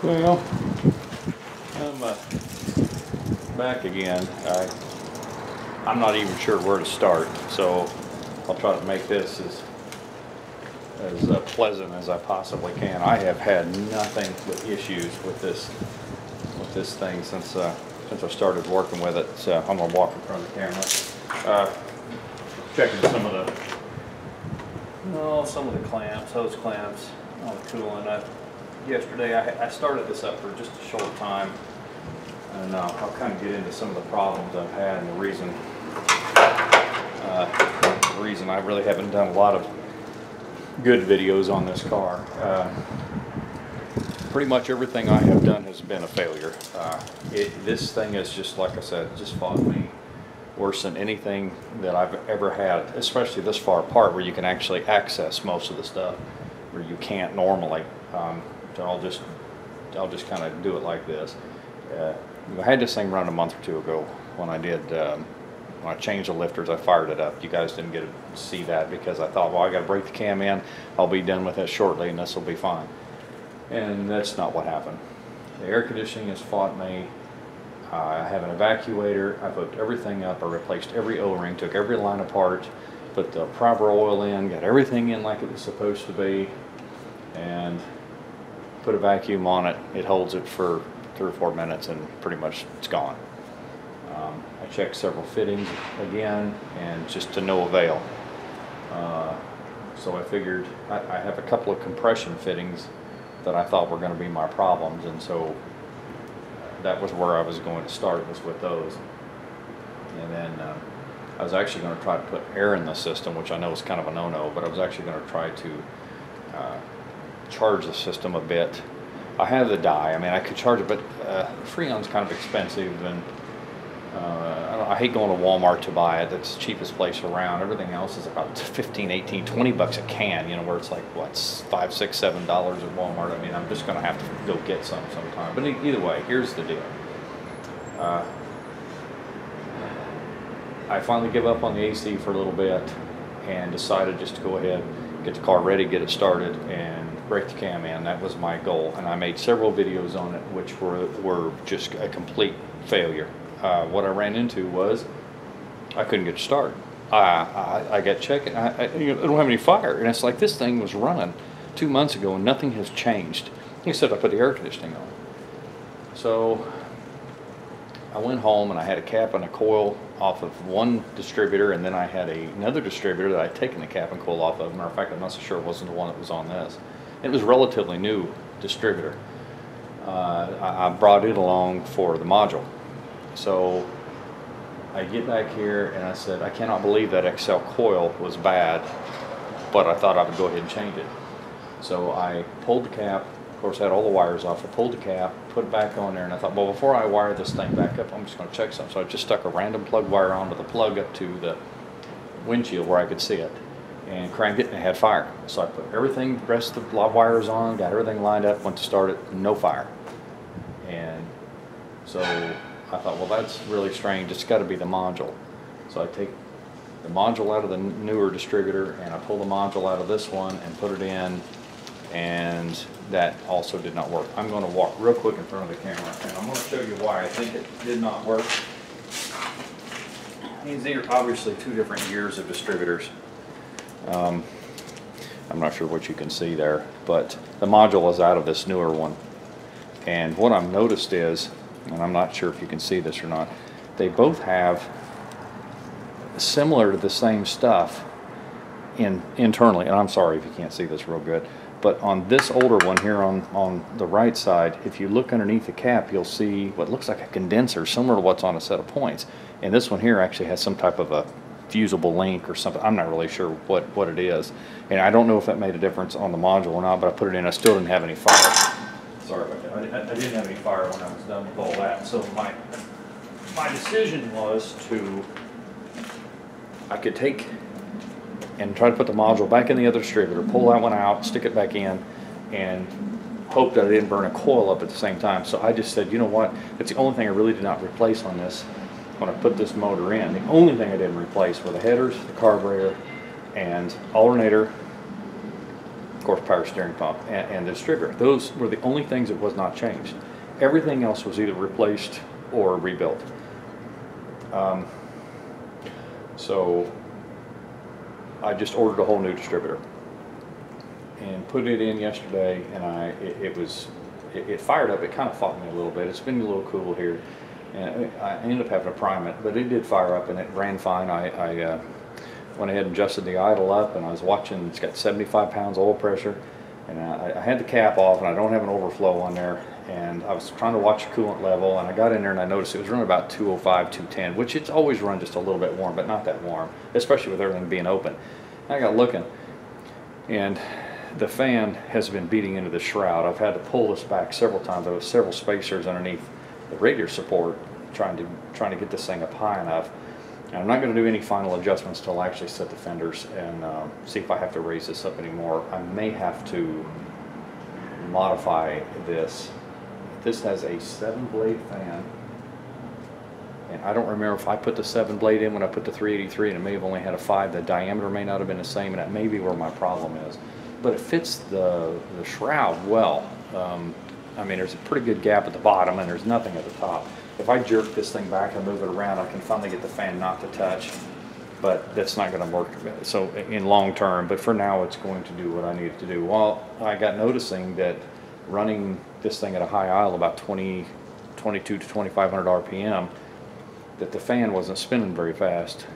Well, I'm back again. I'm not even sure where to start, so I'll try to make this as pleasant as I possibly can. I have had nothing but issues with this thing since I started working with it. So I'm gonna walk in front of the camera, checking some of the clamps, hose clamps, all the coolant. Yesterday I started this up for just a short time, and I'll kind of get into some of the problems I've had and the reason I really haven't done a lot of good videos on this car. Pretty much everything I have done has been a failure. This thing is just, like I said, just fought me worse than anything that I've ever had, especially this far apart where you can actually access most of the stuff where you can't normally. So I'll just kind of do it like this. I had this thing run a month or two ago when I did, when I changed the lifters. I fired it up. You guys didn't get to see that because I thought, well, I got to break the cam in. I'll be done with it shortly and this will be fine. And that's not what happened. The air conditioning has fought me. I have an evacuator. I've hooked everything up. I replaced every O-ring, took every line apart, put the proper oil in, got everything in like it was supposed to be, and put a vacuum on it. It holds it for 3 or 4 minutes and pretty much it's gone. I checked several fittings again and just to no avail. So I figured I have a couple of compression fittings that I thought were going to be my problems, and so that was where I was going to start, was with those. And then I was actually going to try to put air in the system, which I know is kind of a no-no, but I was actually going to try to charge the system a bit. I have the dye. I mean, I could charge it, but Freon's kind of expensive, and I hate going to Walmart to buy it. That's the cheapest place around. Everything else is about 15, 18, 20 bucks a can, you know, where it's like, what, $5, $6, $7 at Walmart. I mean, I'm just going to have to go get some sometime. But either way, here's the deal. I finally give up on the AC for a little bit and decided just to go ahead, get the car ready, get it started, and break the cam in. That was my goal. And I made several videos on it, which were just a complete failure. What I ran into was I couldn't get it started. I got checking. I don't have any fire, and it's like this thing was running 2 months ago and nothing has changed. Except I put the air conditioning on. So I went home and I had a cap and a coil off of one distributor, and then I had another distributor that I'd taken the cap and coil off of. Matter of fact, I'm not so sure it wasn't the one that was on this. It was a relatively new distributor. I brought it along for the module. So I get back here and I said, I cannot believe that XL coil was bad, but I thought I would go ahead and change it. So I pulled the cap, of course I had all the wires off. I pulled the cap, put it back on there, and I thought, well, before I wire this thing back up, I'm just going to check something. So I just stuck a random plug wire onto the plug up to the windshield where I could see it, and cranked it, and it had fire. So I put everything, the rest of the wires on, got everything lined up, went to start it, no fire. And so I thought, well, that's really strange. It's got to be the module. So I take the module out of the newer distributor and I pull the module out of this one and put it in, and that also did not work. I'm going to walk real quick in front of the camera and I'm going to show you why I think it did not work. These are obviously 2 different years of distributors. I'm not sure what you can see there, but the module is out of this newer one. And what I've noticed is, and I'm not sure if you can see this or not, they both have similar to the same stuff internally. And I'm sorry if you can't see this real good, but on this older one here on the right side, if you look underneath the cap, you'll see what looks like a condenser similar to what's on a set of points. And this one here actually has some type of a fusible link or something. I'm not really sure what it is, and I don't know if that made a difference on the module or not, but I put it in. I still didn't have any fire. Sorry about that. I didn't have any fire when I was done with all that. So my decision was I could take and try to put the module back in the other distributor, pull that one out, stick it back in, and hope that I didn't burn a coil up at the same time. So I just said, you know what, it's the only thing I really did not replace on this when I put this motor in. The only thing I didn't replace were the headers, the carburetor, and alternator, course power steering pump and the distributor. Those were the only things that was not changed. Everything else was either replaced or rebuilt. So I just ordered a whole new distributor and put it in yesterday, and it fired up. It kind of fought me a little bit. It's been a little cool here, and I ended up having to prime it, but it did fire up and it ran fine. I went ahead and adjusted the idle up, and I was watching. It's got 75 pounds oil pressure, and I had the cap off, and I don't have an overflow on there, and I was trying to watch the coolant level, and I got in there and I noticed it was running about 205, 210, which it's always run just a little bit warm, but not that warm, especially with everything being open. And I got looking, and the fan has been beating into the shroud. I've had to pull this back several times. There was several spacers underneath the radiator support trying to get this thing up high enough. And I'm not going to do any final adjustments until I actually set the fenders and see if I have to raise this up anymore. I may have to modify this. This has a 7-blade fan, and I don't remember if I put the 7-blade in when I put the 383, and it may have only had a 5. The diameter may not have been the same, and that may be where my problem is. But it fits the shroud well. I mean, there's a pretty good gap at the bottom, and there's nothing at the top. If I jerk this thing back and move it around, I can finally get the fan not to touch, but that's not going to work so in long term. But for now, it's going to do what I need it to do. Well, I got noticing that running this thing at a high idle, about 22 to 2,500 RPM, that the fan wasn't spinning very fast.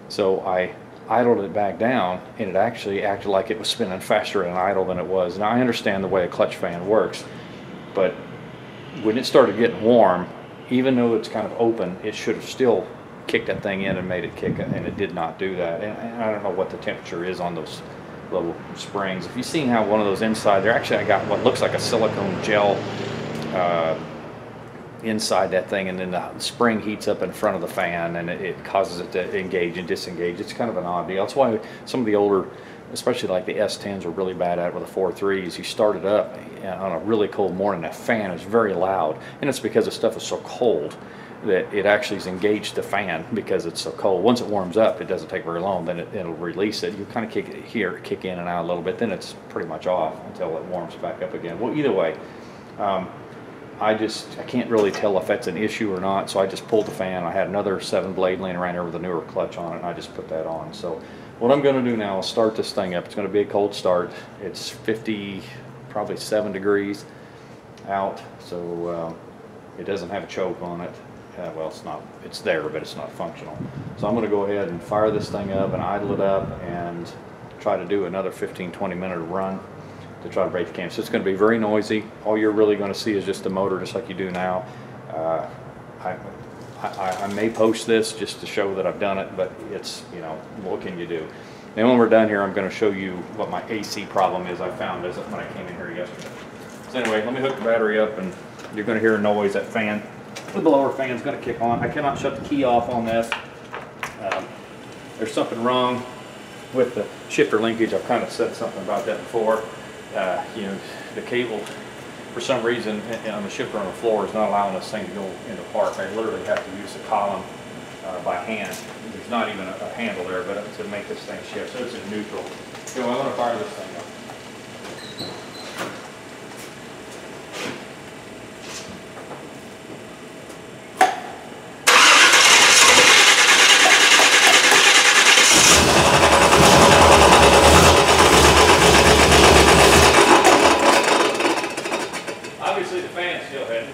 So I idled it back down, and it actually acted like it was spinning faster in idle than it was. Now, I understand the way a clutch fan works, but when it started getting warm, even though it's kind of open, it should have still kicked that thing in and made it kick, and it did not do that. And I don't know what the temperature is on those little springs. If you've seen how one of those inside, they're actually, I got what looks like a silicone gel inside that thing, and then the spring heats up in front of the fan, and it causes it to engage and disengage. It's kind of an odd deal. That's why some of the older, especially like the S10s, are really bad at it with the 4.3s. You start it up on a really cold morning, that fan is very loud, and it's because the stuff is so cold that it actually has engaged the fan because it's so cold. Once it warms up, it doesn't take very long, then it'll release it. You kind of kick in and out a little bit, then it's pretty much off until it warms back up again. Well, either way, I can't really tell if that's an issue or not, so I just pulled the fan. I had another 7-blade laying around there with a newer clutch on it, and I just put that on. So what I'm going to do now is start this thing up. It's going to be a cold start. It's 50, probably 7 degrees out, so it doesn't have a choke on it. Well, it's there, but it's not functional. So I'm going to go ahead and fire this thing up and idle it up and try to do another 15-20 minute run to try to break the cam. So it's going to be very noisy. All you're really going to see is just the motor, just like you do now. I may post this just to show that I've done it, but it's, you know, what can you do? And when we're done here, I'm going to show you what my AC problem is I found when I came in here yesterday. So anyway, let me hook the battery up, and you're going to hear a noise. That fan, the blower fan, is going to kick on. I cannot shut the key off on this. There's something wrong with the shifter linkage. I've kind of said something about that before. You know, the cable, for some reason, on the shifter on the floor is not allowing this thing to go into park. I literally have to use the column by hand. There's not even a handle there, but to make this thing shift. So it's in neutral. So I'm going to fire this thing up. Obviously the fan is still heading.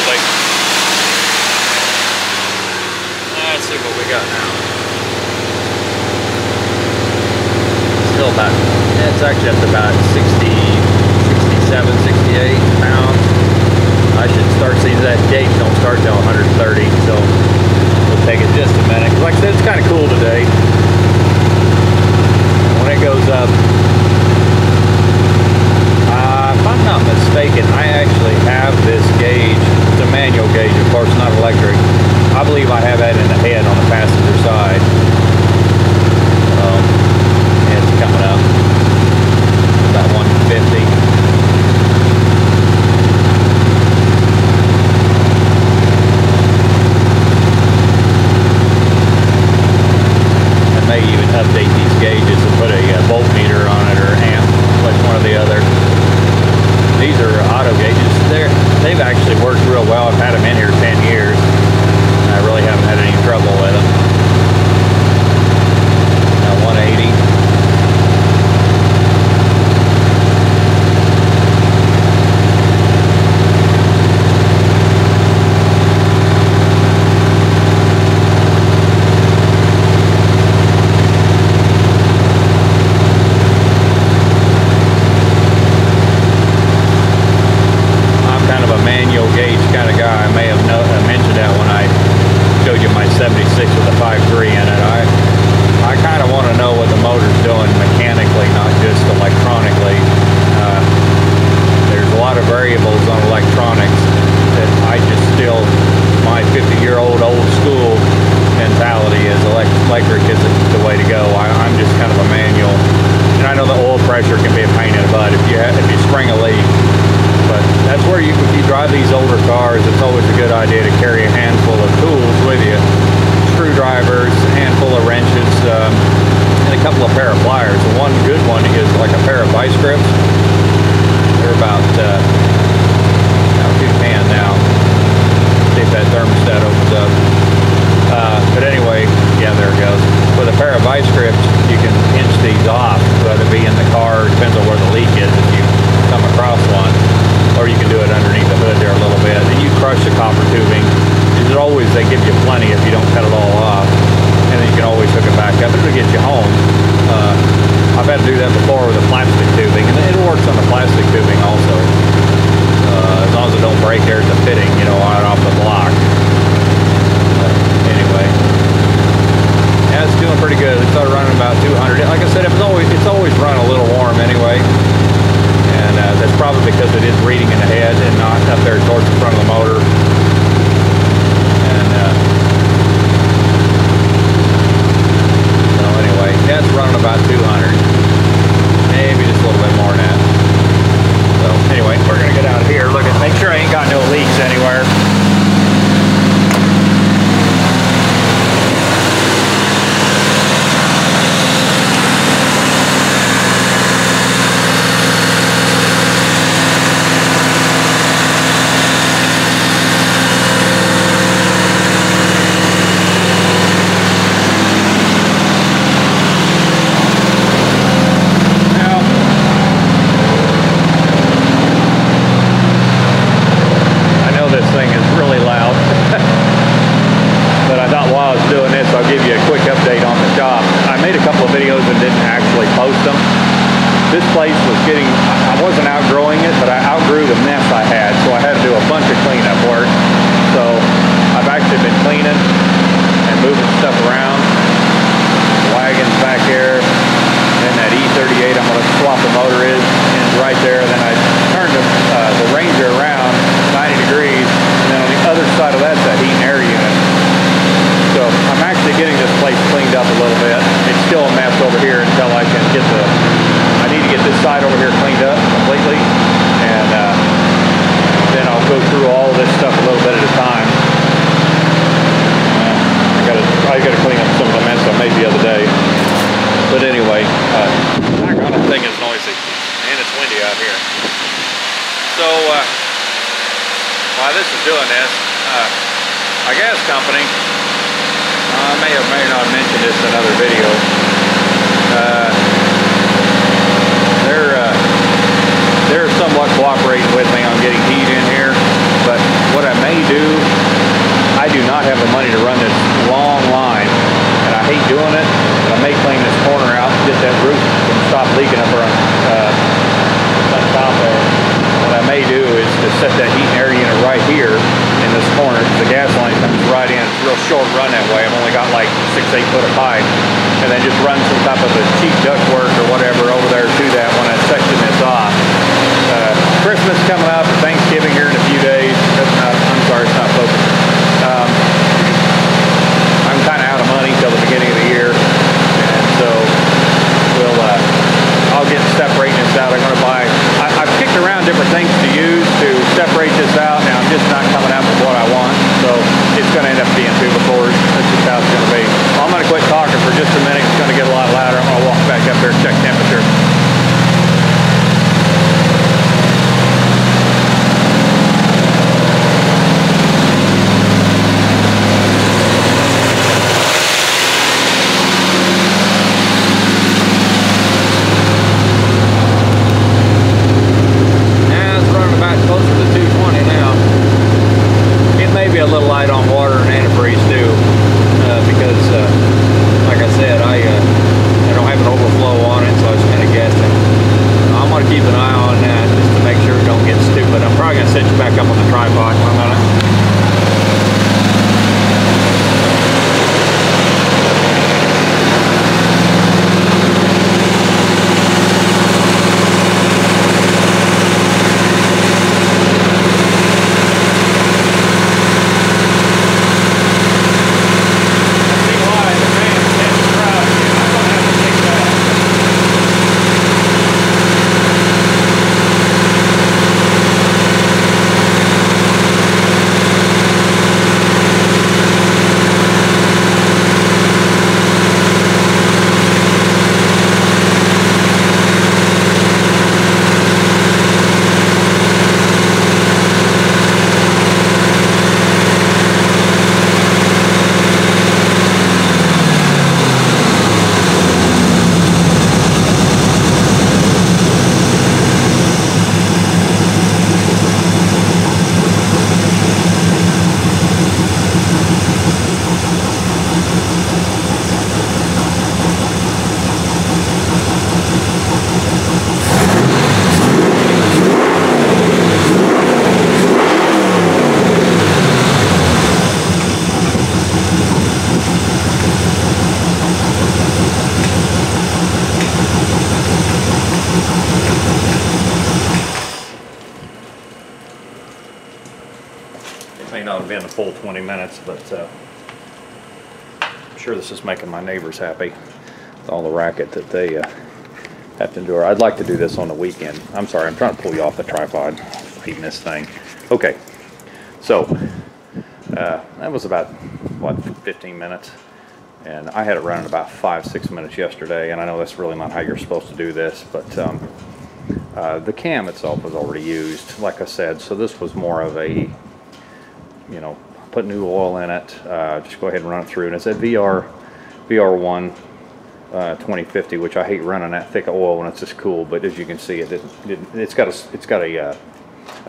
quickly. Let's see what we got now. Still about, it's actually up to about 60, 67, 68 pounds. I should start seeing that gauge don't start till 130, so it'll take it just a minute. Like I said, it's kind of cool today. When it goes up, if I'm not mistaken, I actually have this gauge. It's a manual gauge, of course, not electric. I believe I have that in the head on the passenger side. And it's coming up about 150. May even update these gauges and put a voltmeter on it or amp, like one or the other. These are auto gauges. They've actually worked real well. I've had them in here 10 years, and I really haven't had any trouble with them. 180. While this is doing this, a gas company, I may or may not mention this in another video, they're somewhat cooperating with me on getting heat in here, but what I may hate doing it, but I may clean this corner out to get that roof and stop leaking up around up top there. What I may do is to set that heat and air unit right here in this corner. The gas line comes right in. It's a real short run that way. I've only got like 6-8 foot of pipe, and then just run some type of a cheap ductwork or whatever over there to that when that section is off. Christmas coming up, Thanksgiving here in a few days. I'm sorry, it's not focusing. I'm kind of out of money till the beginning of the year, and so I'll get separating this out. I'm going to buy. I've kicked around different things to use to separate this out. Now I'm just not coming out with what I want, so it's going to end up being 2 before. That's just how it's going to be. I'm going to quit talking for just a minute. It's going to get a lot louder. I'm going to walk back up there and check temperature. A little light on water and antifreeze too, because like I said, I don't have an overflow on it, so I was kind of guessing. I'm going to keep an eye on that just to make sure it don't get stupid. I'm probably going to set you back up on the tripod for a minute. May not have been a full 20 minutes, but I'm sure this is making my neighbors happy with all the racket that they have to endure. I'd like to do this on the weekend. I'm sorry, I'm trying to pull you off the tripod, feeding this thing. Okay, so that was about, what, 15 minutes? And I had it running about 5-6 minutes yesterday, and I know that's really not how you're supposed to do this, but the cam itself was already used, like I said, so this was more of a, you know, put new oil in it, just go ahead and run it through. And it's at VR1 2050, which I hate running that thick of oil when it's this cool, but as you can see, it's got a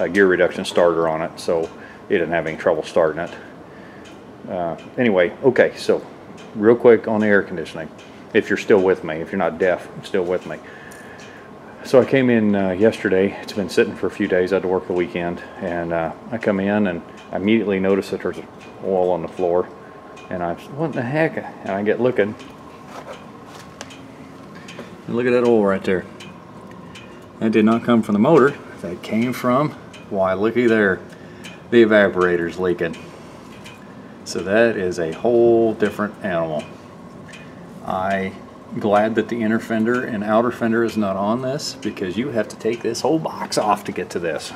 gear reduction starter on it, so it didn't have any trouble starting it. Anyway, okay, so real quick on the air conditioning, if you're still with me, if you're not deaf, still with me. So I came in yesterday. It's been sitting for a few days. I had to work the weekend, and I come in and I immediately notice that there's oil on the floor, and I said, what in the heck? And I get looking, and look at that oil right there. That did not come from the motor. That came from, why, looky there, the evaporator's leaking. So that is a whole different animal. I'm glad that the inner fender and outer fender is not on this, because you have to take this whole box off to get to this.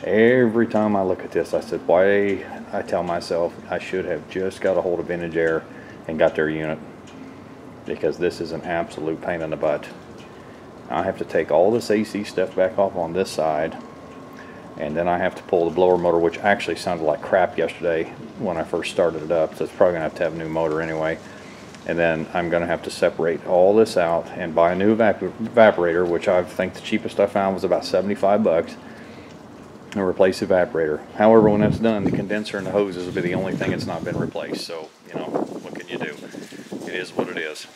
Every time I look at this, I said, why, I tell myself I should have just got a hold of Vintage Air and got their unit, because this is an absolute pain in the butt. I have to take all this AC stuff back off on this side, and then I have to pull the blower motor, which actually sounded like crap yesterday when I first started it up, so it's probably going to have a new motor anyway. And then I'm going to have to separate all this out and buy a new evaporator, which I think the cheapest I found was about 75 bucks. and replace the evaporator. However, when that's done, the condenser and the hoses will be the only thing that's not been replaced. So, you know, what can you do? It is what it is.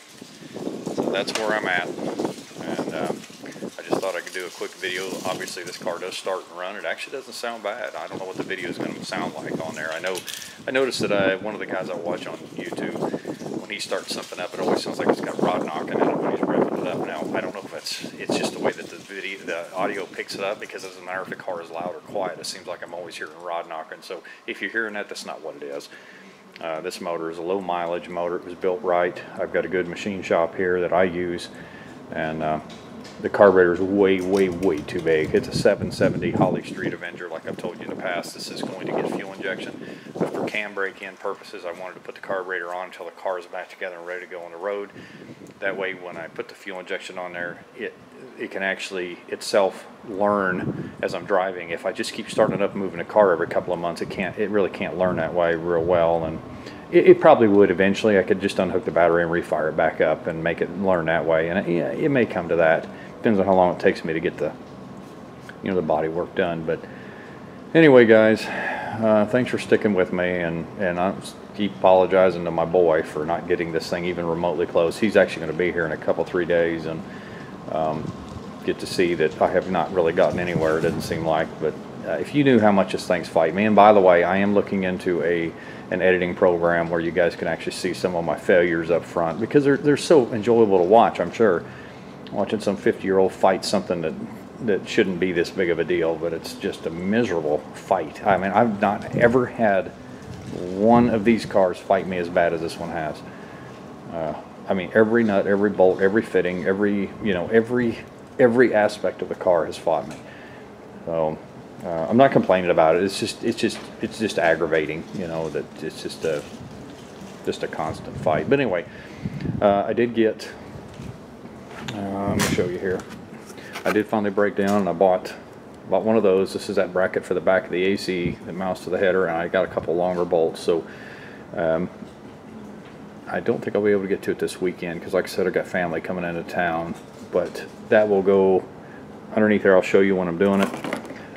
So that's where I'm at. And I just thought I could do a quick video. Obviously, this car does start and run. It actually doesn't sound bad. I don't know what the video is going to sound like on there. I noticed that one of the guys I watch on YouTube, when he starts something up, it always sounds like it's got rod knocking in it when he's revving it up. Now, I don't know if it's just the way that the audio picks it up, because it doesn't matter if the car is loud or quiet. It seems like I'm always hearing rod knocking. So if you're hearing that, that's not what it is. This motor is a low mileage motor. It was built right. I've got a good machine shop here that I use, and the carburetor is way, way, way too big. It's a 770 Holly Street Avenger, like I've told you in the past. This is going to get fuel injection, but for cam break-in purposes, I wanted to put the carburetor on until the car is back together and ready to go on the road. That way, when I put the fuel injection on there, it can actually itself learn as I'm driving. If I just keep starting it up and moving the car every couple of months, it really can't learn that way real well. And it probably would eventually. I could just unhook the battery and refire it back up and make it learn that way. And it may come to that. Depends on how long it takes me to get the body work done. But anyway, guys, thanks for sticking with me, and I keep apologizing to my boy for not getting this thing even remotely close. He's actually going to be here in a couple, 3 days, and get to see that I have not really gotten anywhere, it doesn't seem like. But if you knew how much this thing's fighting me, and by the way, I am looking into an editing program where you guys can actually see some of my failures up front, because they're so enjoyable to watch. I'm sure watching some 50-year-old fight something that shouldn't be this big of a deal, but it's just a miserable fight. I mean, I've not ever had one of these cars fight me as bad as this one has. I mean, every nut, every bolt, every fitting, every aspect of the car has fought me. So I'm not complaining about it. It's just aggravating, that it's just a constant fight. But anyway, I did get. Let me show you here. I did finally break down, and I bought one of those. This is that bracket for the back of the AC that mounts to the header, and I got a couple longer bolts. So I don't think I'll be able to get to it this weekend, because like I said, I've got family coming into town. But that will go underneath there. I'll show you when I'm doing it,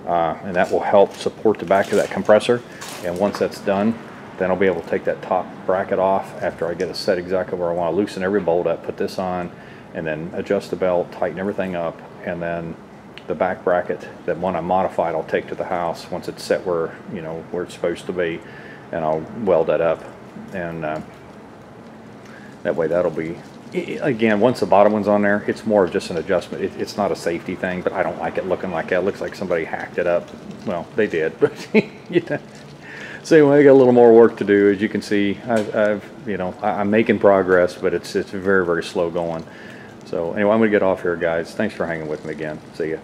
and that will help support the back of that compressor. And once that's done, then I'll be able to take that top bracket off after I get it set exactly where I want to. Loosen every bolt up, put this on, and then adjust the belt, tighten everything up, and then the back bracket, that one I modified, I'll take to the house once it's set where it's supposed to be, and I'll weld that up, and that way that'll be, again, once the bottom one's on there, it's more of just an adjustment. It's not a safety thing, but I don't like it looking like that. It looks like somebody hacked it up. Well, they did, but so anyway, I got a little more work to do. As you can see, I'm making progress, but it's very, very slow going. So anyway, I'm going to get off here, guys. Thanks for hanging with me again. See ya.